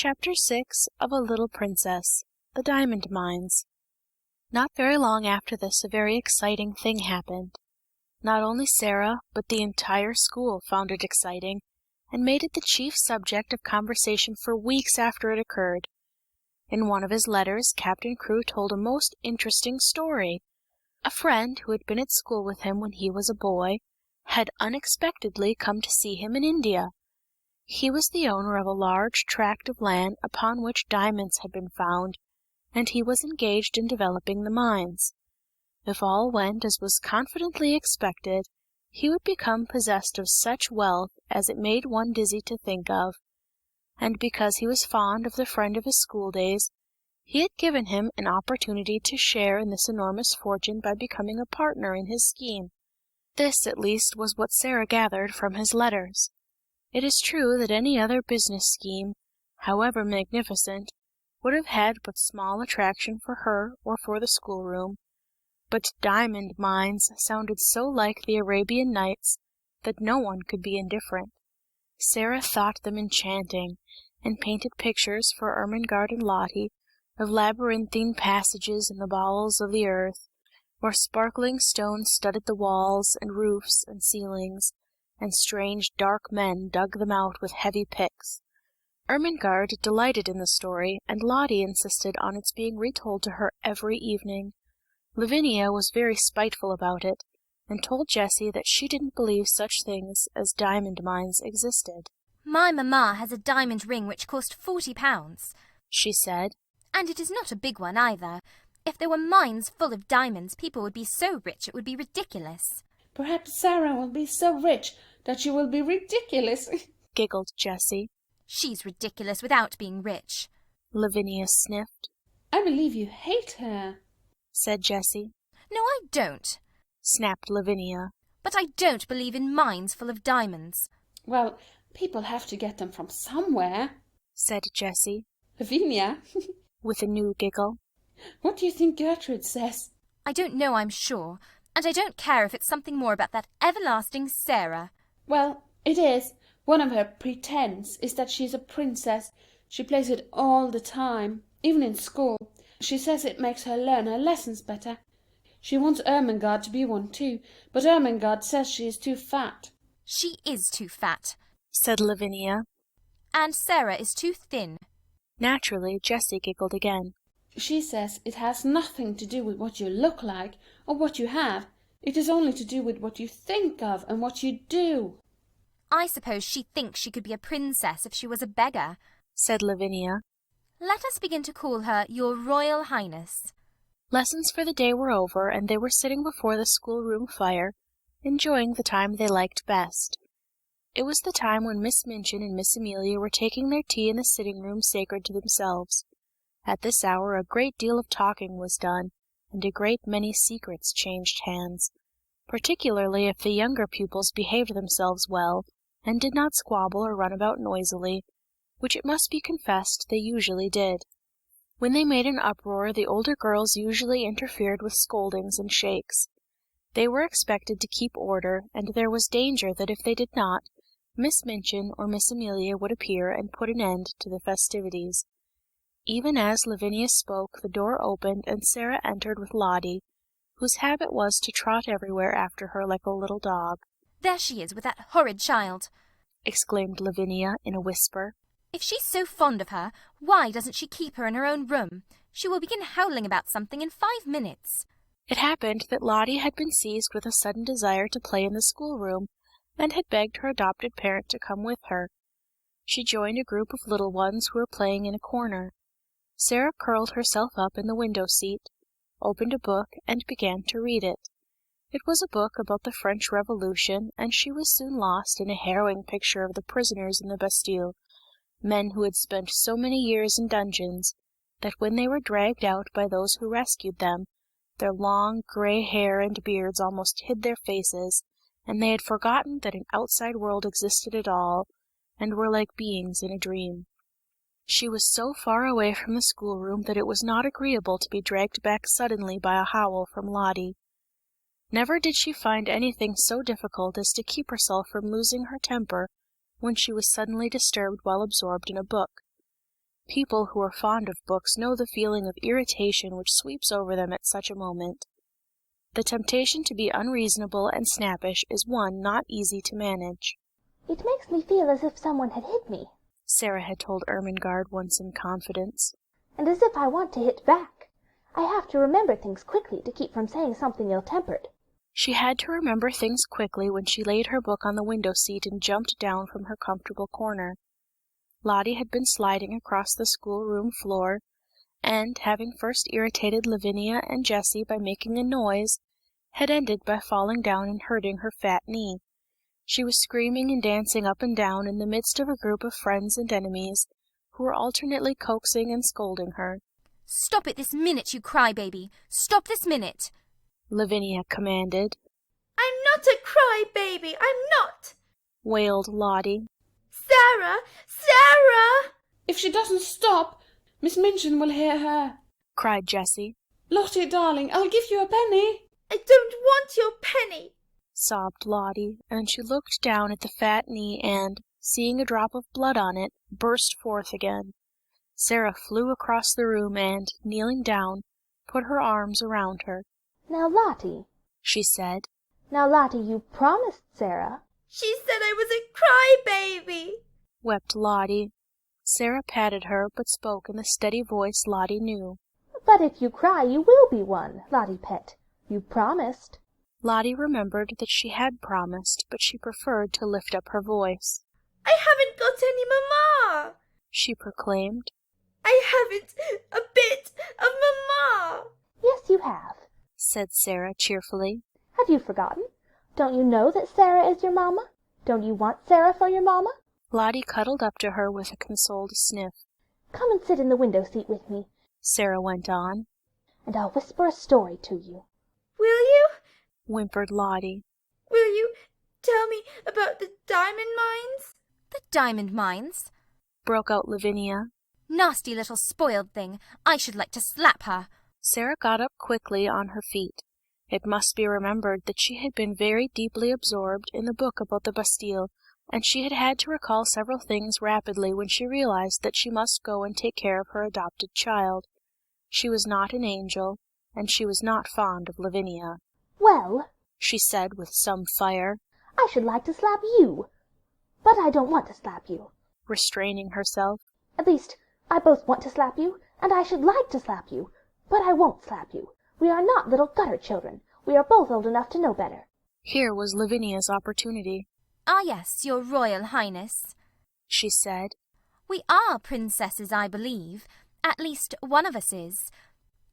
Chapter 6 of A Little Princess, The Diamond Mines. Not very long after this a very exciting thing happened. Not only Sarah, but the entire school found it exciting, and made it the chief subject of conversation for weeks after it occurred. In one of his letters, Captain Crewe told a most interesting story. A friend, who had been at school with him when he was a boy, had unexpectedly come to see him in India. He was the owner of a large tract of land upon which diamonds had been found, and he was engaged in developing the mines. If all went as was confidently expected, he would become possessed of such wealth as it made one dizzy to think of. And because he was fond of the friend of his school days, he had given him an opportunity to share in this enormous fortune by becoming a partner in his scheme. This, at least, was what Sarah gathered from his letters. It is true that any other business scheme, however magnificent, would have had but small attraction for her or for the schoolroom, but diamond mines sounded so like the Arabian Nights that no one could be indifferent. Sarah thought them enchanting, and painted pictures for Ermengarde and Lottie of labyrinthine passages in the bowels of the earth, where sparkling stones studded the walls and roofs and ceilings, and strange dark men dug them out with heavy picks. Ermengarde delighted in the story, and Lottie insisted on its being retold to her every evening. Lavinia was very spiteful about it, and told Jessie that she didn't believe such things as diamond mines existed. "My mamma has a diamond ring which cost £40, she said, and it is not a big one either. If there were mines full of diamonds, people would be so rich it would be ridiculous." "Perhaps Sarah will be so rich that she will be ridiculous," giggled Jessie. "She's ridiculous without being rich," Lavinia sniffed. "I believe you hate her," said Jessie. "No, I don't," snapped Lavinia. "But I don't believe in mines full of diamonds." "Well, people have to get them from somewhere," said Jessie. "Lavinia," with a new giggle, "what do you think Gertrude says?" "I don't know, I'm sure, and I don't care if it's something more about that everlasting Sarah." "Well, it is. One of her pretends is that she's a princess. She plays it all the time, even in school. She says it makes her learn her lessons better. She wants Ermengarde to be one too, but Ermengarde says she is too fat." "She is too fat," said Lavinia. "And Sarah is too thin." Naturally, Jessie giggled again. "She says it has nothing to do with what you look like, or what you have. It is only to do with what you think of and what you do." "I suppose she thinks she could be a princess if she was a beggar," said Lavinia. "Let us begin to call her Your Royal Highness." Lessons for the day were over, and they were sitting before the schoolroom fire, enjoying the time they liked best. It was the time when Miss Minchin and Miss Amelia were taking their tea in the sitting-room sacred to themselves. At this hour a great deal of talking was done, and a great many secrets changed hands, particularly if the younger pupils behaved themselves well, and did not squabble or run about noisily, which it must be confessed they usually did. When they made an uproar, the older girls usually interfered with scoldings and shakes. They were expected to keep order, and there was danger that if they did not, Miss Minchin or Miss Amelia would appear and put an end to the festivities. Even as Lavinia spoke, the door opened, and Sarah entered with Lottie, whose habit was to trot everywhere after her like a little dog. "There she is with that horrid child!" exclaimed Lavinia in a whisper. "If she's so fond of her, why doesn't she keep her in her own room? She will begin howling about something in 5 minutes." It happened that Lottie had been seized with a sudden desire to play in the schoolroom, and had begged her adopted parent to come with her. She joined a group of little ones who were playing in a corner. Sarah curled herself up in the window-seat, opened a book, and began to read it. It was a book about the French Revolution, and she was soon lost in a harrowing picture of the prisoners in the Bastille, men who had spent so many years in dungeons, that when they were dragged out by those who rescued them, their long grey hair and beards almost hid their faces, and they had forgotten that an outside world existed at all, and were like beings in a dream. She was so far away from the schoolroom that it was not agreeable to be dragged back suddenly by a howl from Lottie. Never did she find anything so difficult as to keep herself from losing her temper when she was suddenly disturbed while absorbed in a book. People who are fond of books know the feeling of irritation which sweeps over them at such a moment. The temptation to be unreasonable and snappish is one not easy to manage. "It makes me feel as if someone had hit me," Sarah had told Ermengarde once in confidence. "and as if I want to hit back. I have to remember things quickly to keep from saying something ill-tempered." She had to remember things quickly when she laid her book on the window seat and jumped down from her comfortable corner. Lottie had been sliding across the schoolroom floor, and, having first irritated Lavinia and Jessie by making a noise, had ended by falling down and hurting her fat knee. She was screaming and dancing up and down in the midst of a group of friends and enemies, who were alternately coaxing and scolding her. "Stop it this minute, you cry-baby! Stop this minute!" Lavinia commanded. "I'm not a cry-baby, I'm not!" wailed Lottie. "Sarah! Sarah!" If she doesn't stop, Miss Minchin will hear her," cried Jessie. "Lottie, darling, I'll give you a penny." "I don't want your penny!" sobbed Lottie, and she looked down at the fat knee and, seeing a drop of blood on it, burst forth again. Sarah flew across the room and, kneeling down, put her arms around her. "Now, Lottie," she said. "Now, Lottie, you promised Sarah." "She said I was a cry-baby!" wept Lottie. Sarah patted her, but spoke in the steady voice Lottie knew. "But if you cry, you will be one, Lottie pet. You promised." Lottie remembered that she had promised, but she preferred to lift up her voice. "I haven't got any mamma!" she proclaimed. "I haven't a bit of mamma!" "Yes, you have," said Sarah cheerfully. "Have you forgotten? Don't you know that Sarah is your mamma? Don't you want Sarah for your mamma?" Lottie cuddled up to her with a consoled sniff. "Come and sit in the window seat with me," Sarah went on, "and I'll whisper a story to you." "Will you? whimpered Lottie. Will you tell me about the diamond mines?" "The diamond mines?" broke out Lavinia. "Nasty little spoiled thing! I should like to slap her!" Sarah got up quickly on her feet. It must be remembered that she had been very deeply absorbed in the book about the Bastille, and she had had to recall several things rapidly when she realized that she must go and take care of her adopted child. She was not an angel, and she was not fond of Lavinia. "Well," she said with some fire, "I should like to slap you. But I don't want to slap you. restraining herself. At least, I both want to slap you, and I should like to slap you. But I won't slap you. We are not little gutter children. We are both old enough to know better." Here was Lavinia's opportunity. "Ah, yes, your Royal Highness," she said. "We are princesses, I believe. At least one of us is.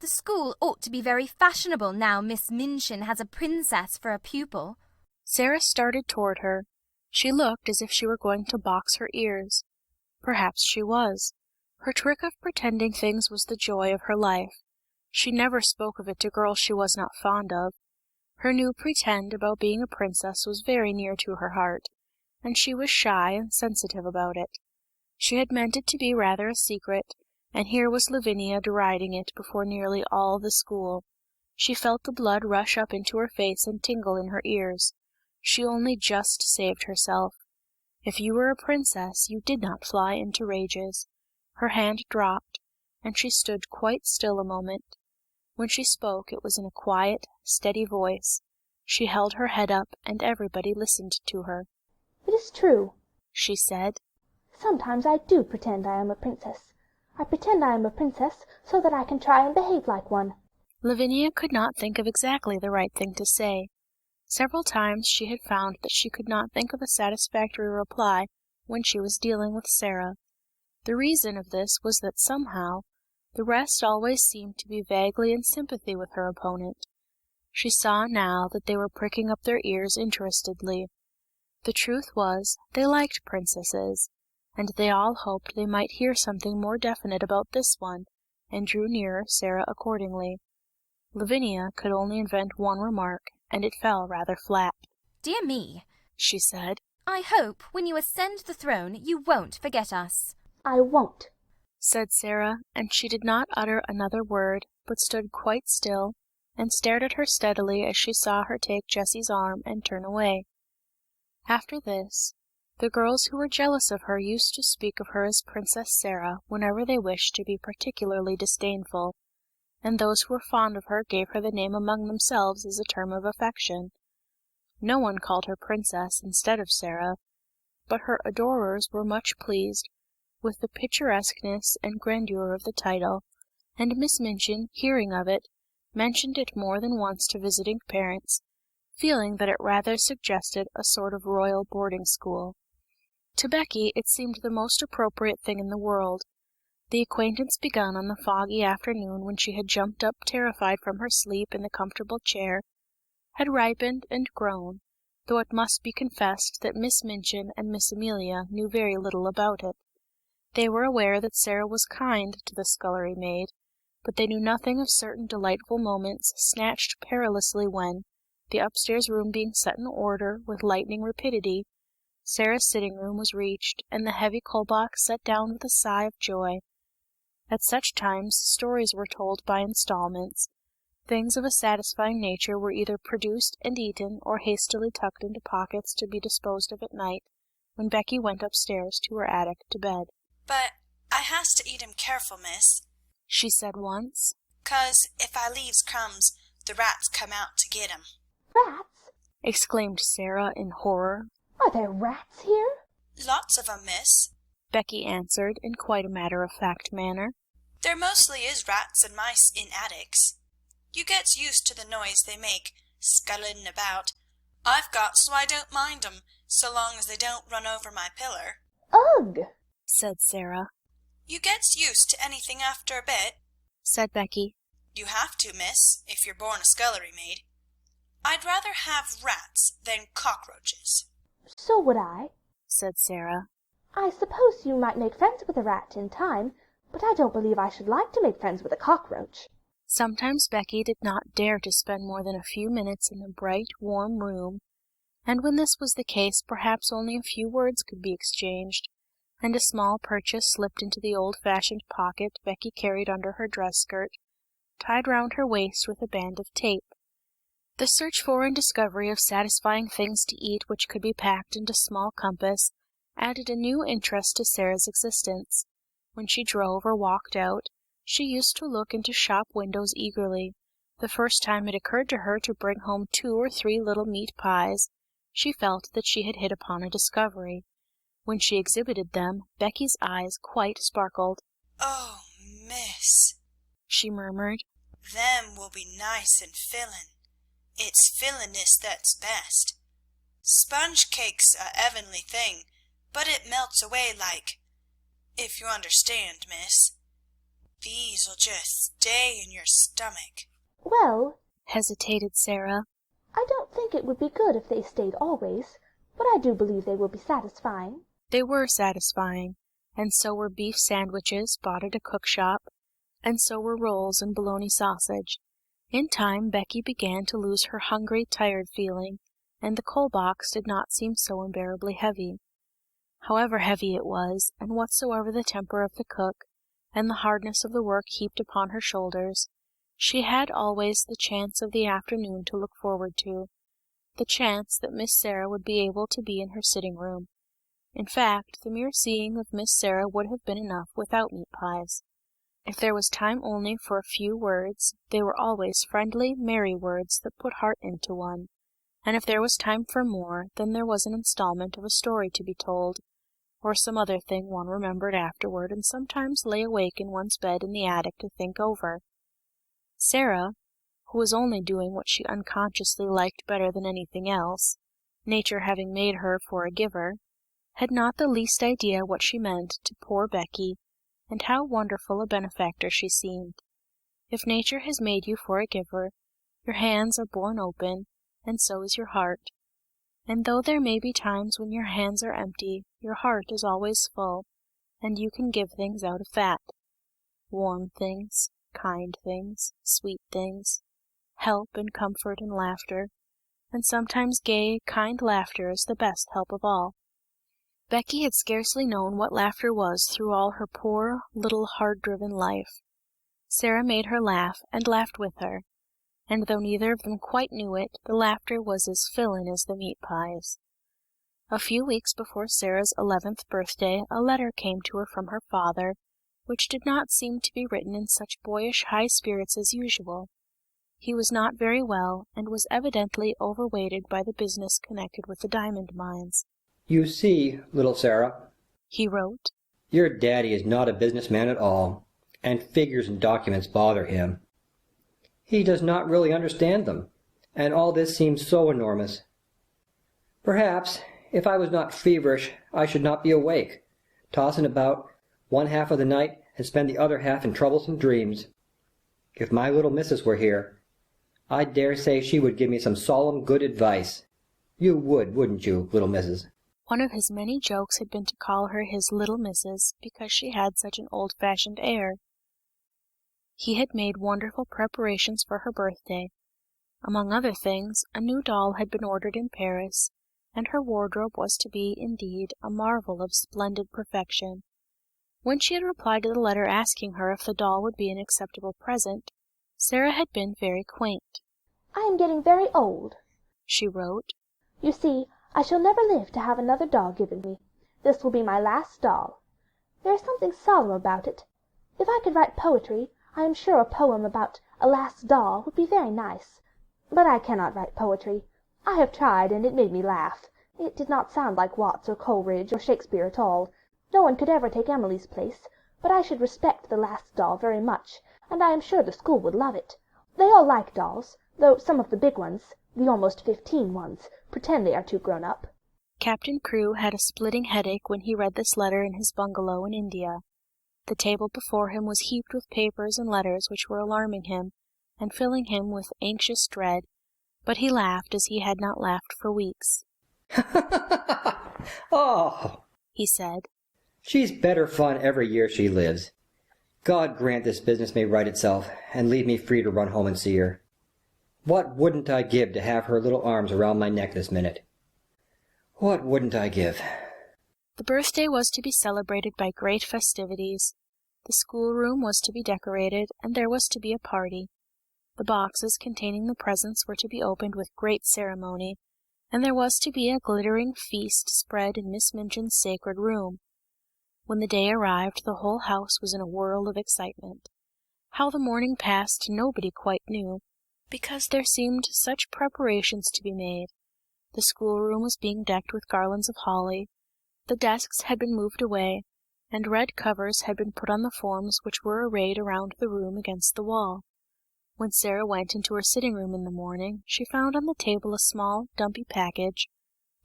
The school ought to be very fashionable now Miss Minchin has a princess for a pupil." Sarah started toward her. She looked as if she were going to box her ears. Perhaps she was. Her trick of pretending things was the joy of her life. She never spoke of it to girls she was not fond of. Her new pretend about being a princess was very near to her heart, and she was shy and sensitive about it. She had meant it to be rather a secret, and here was Lavinia deriding it before nearly all the school. She felt the blood rush up into her face and tingle in her ears. She only just saved herself. If you were a princess, you did not fly into rages. Her hand dropped, and she stood quite still a moment. When she spoke, it was in a quiet, steady voice. She held her head up, and everybody listened to her. "It is true," she said. "Sometimes I do pretend I am a princess. I pretend I am a princess so that I can try and behave like one." Lavinia could not think of exactly the right thing to say. Several times she had found that she could not think of a satisfactory reply when she was dealing with Sarah. The reason of this was that somehow the rest always seemed to be vaguely in sympathy with her opponent. She saw now that they were pricking up their ears interestedly. The truth was, they liked princesses, and they all hoped they might hear something more definite about this one, and drew nearer Sarah accordingly. Lavinia could only invent one remark, and it fell rather flat. "Dear me," she said. "I hope, when you ascend the throne, you won't forget us." "I won't," said Sarah, and she did not utter another word, but stood quite still, and stared at her steadily as she saw her take Jessie's arm and turn away. After this, The girls who were jealous of her used to speak of her as Princess Sarah whenever they wished to be particularly disdainful, and those who were fond of her gave her the name among themselves as a term of affection. No one called her Princess instead of Sarah, but her adorers were much pleased with the picturesqueness and grandeur of the title, and Miss Minchin, hearing of it, mentioned it more than once to visiting parents, feeling that it rather suggested a sort of royal boarding school. To Becky it seemed the most appropriate thing in the world. The acquaintance begun on the foggy afternoon when she had jumped up terrified from her sleep in the comfortable chair, had ripened and grown, though it must be confessed that Miss Minchin and Miss Amelia knew very little about it. They were aware that Sarah was kind to the scullery maid, but they knew nothing of certain delightful moments snatched perilously when, the upstairs room being set in order with lightning rapidity, Sarah's sitting room was reached, and the heavy coal box set down with a sigh of joy. At such times stories were told by installments. Things of a satisfying nature were either produced and eaten, or hastily tucked into pockets to be disposed of at night, when Becky went upstairs to her attic to bed. "But I has to eat 'em careful, miss," she said once, "'cause if I leaves crumbs, the rats come out to get 'em." Rats? exclaimed Sarah in horror. Are there rats here? "Lots of 'em, miss. Becky answered in quite a matter-of-fact manner. There mostly is rats and mice in attics. You gets used to the noise they make, scullin' about. I've got so I don't mind 'em, so long as they don't run over my pillar." Ugh! said Sarah. "You gets used to anything after a bit." said Becky. "You have to, miss, if you're born a scullery maid. I'd rather have rats than cockroaches." So would I, said Sarah. I suppose you might make friends with a rat in time, but I don't believe I should like to make friends with a cockroach. Sometimes Becky did not dare to spend more than a few minutes in the bright, warm room, and when this was the case perhaps only a few words could be exchanged, and a small purchase slipped into the old-fashioned pocket Becky carried under her dress skirt, tied round her waist with a band of tape. The search for and discovery of satisfying things to eat which could be packed into small compass added a new interest to Sarah's existence. When she drove or walked out, she used to look into shop windows eagerly. The first time it occurred to her to bring home 2 or 3 little meat pies, she felt that she had hit upon a discovery. When she exhibited them, Becky's eyes quite sparkled. "Oh, miss," she murmured, "them will be nice and fillin'. It's fillin'ness that's best. Sponge cake's a 'eavenly thing, but it melts away like, if you understand, miss. These'll just stay in your stomach." Well, hesitated Sarah. I don't think it would be good if they stayed always, but I do believe they will be satisfying. They were satisfying, and so were beef sandwiches bought at a cook shop, and so were rolls and bologna sausage. In time Becky began to lose her hungry, tired feeling, and the coal box did not seem so unbearably heavy. However heavy it was, and whatsoever the temper of the cook, and the hardness of the work heaped upon her shoulders, she had always the chance of the afternoon to look forward to, the chance that Miss Sarah would be able to be in her sitting room. In fact, the mere seeing of Miss Sarah would have been enough without meat pies. If there was time only for a few words, they were always friendly, merry words that put heart into one, and if there was time for more, then there was an installment of a story to be told, or some other thing one remembered afterward and sometimes lay awake in one's bed in the attic to think over. Sarah, who was only doing what she unconsciously liked better than anything else, nature having made her for a giver, had not the least idea what she meant to poor Becky, and how wonderful a benefactor she seemed. If nature has made you for a giver, your hands are borne open, and so is your heart. And though there may be times when your hands are empty, your heart is always full, and you can give things out of that. Warm things, kind things, sweet things, help and comfort and laughter, and sometimes gay, kind laughter is the best help of all. Becky had scarcely known what laughter was through all her poor, little, hard-driven life. Sarah made her laugh, and laughed with her, and though neither of them quite knew it, the laughter was as fillin' as the meat pies. A few weeks before Sarah's 11th birthday a letter came to her from her father, which did not seem to be written in such boyish high spirits as usual. He was not very well, and was evidently overweighted by the business connected with the diamond mines. "You see, little Sarah," he wrote, "your daddy is not a businessman at all, and figures and documents bother him. He does not really understand them, and all this seems so enormous. Perhaps, if I was not feverish, I should not be awake, tossing about one half of the night and spend the other half in troublesome dreams. If my little missus were here, I dare say she would give me some solemn good advice. You would, wouldn't you, little missus?" One of his many jokes had been to call her his little missus, because she had such an old-fashioned air. He had made wonderful preparations for her birthday. Among other things, a new doll had been ordered in Paris, and her wardrobe was to be, indeed, a marvel of splendid perfection. When she had replied to the letter asking her if the doll would be an acceptable present, Sarah had been very quaint. "I am getting very old," she wrote. "You see, I shall never live to have another doll given me. This will be my last doll. There is something solemn about it. If I could write poetry, I am sure a poem about a last doll would be very nice. But I cannot write poetry. I have tried, and it made me laugh. It did not sound like Watts or Coleridge or Shakespeare at all. No one could ever take Emily's place, but I should respect the last doll very much, and I am sure the school would love it. They all like dolls, though some of the big ones, the almost 15 ones, pretend they are too grown up." Captain Crewe had a splitting headache when he read this letter in his bungalow in India. The table before him was heaped with papers and letters which were alarming him, and filling him with anxious dread, but he laughed as he had not laughed for weeks. "Oh," he said, "she's better fun every year she lives. God grant this business may right itself, and leave me free to run home and see her. What wouldn't I give to have her little arms around my neck this minute? What wouldn't I give?" The birthday was to be celebrated by great festivities. The schoolroom was to be decorated, and there was to be a party. The boxes containing the presents were to be opened with great ceremony, and there was to be a glittering feast spread in Miss Minchin's sacred room. When the day arrived, the whole house was in a whirl of excitement. How the morning passed nobody quite knew, because there seemed such preparations to be made. The schoolroom was being decked with garlands of holly, the desks had been moved away, and red covers had been put on the forms which were arrayed around the room against the wall. When Sarah went into her sitting room in the morning, she found on the table a small, dumpy package,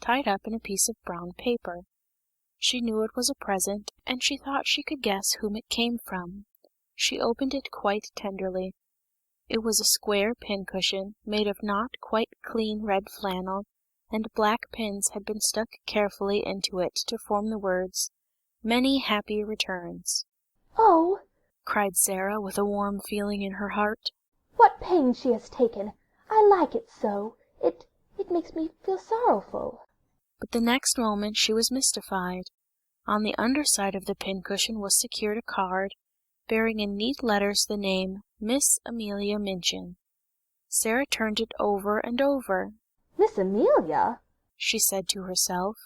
tied up in a piece of brown paper. She knew it was a present, and she thought she could guess whom it came from. She opened it quite tenderly. It was a square pincushion, made of not quite clean red flannel, and black pins had been stuck carefully into it to form the words, "Many happy returns." "Oh," cried Sarah, with a warm feeling in her heart. "what pains she has taken! I like it so. It makes me feel sorrowful." But the next moment she was mystified. On the underside of the pincushion was secured a card, bearing in neat letters the name Miss Amelia Minchin. Sarah turned it over and over. "Miss Amelia?" she said to herself.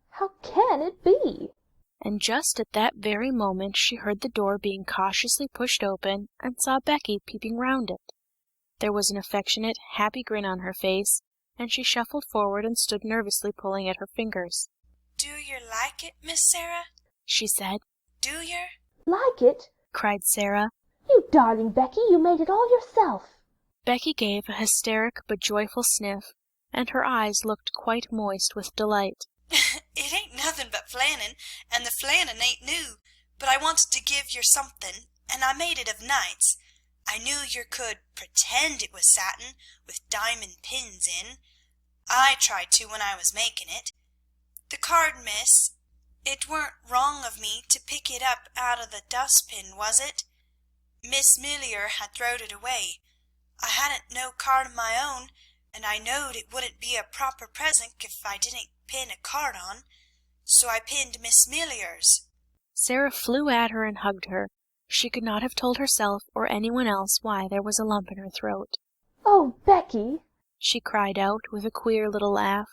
"How can it be?" And just at that very moment she heard the door being cautiously pushed open, and saw Becky peeping round it. There was an affectionate, happy grin on her face, and she shuffled forward and stood nervously pulling at her fingers. "Do yer like it, Miss Sarah?" she said. "Do yer?" "Like it?" cried Sarah. "You darling Becky, you made it all yourself." Becky gave a hysteric but joyful sniff, and her eyes looked quite moist with delight. "It ain't nothing but flannin, and the flannin ain't new, but I wanted to give yer something, and I made it of nights. I knew yer could pretend it was satin, with diamond pins in. I tried to when I was making it. The card, miss, it weren't wrong of me to pick it up out of the dustbin, was it? Miss Millier had throwed it away. I hadn't no card of my own, and I knowed it wouldn't be a proper present if I didn't pin a card on, so I pinned Miss Millier's." Sarah flew at her and hugged her. She could not have told herself or anyone else why there was a lump in her throat. "Oh, Becky!" she cried out with a queer little laugh.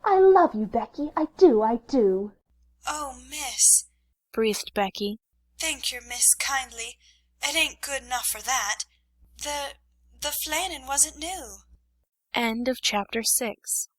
I love you, Becky, I do, I do." "Oh, miss," breathed Becky. "thank your miss kindly. It ain't good enough for that. The flannin wasn't new." End of chapter 6.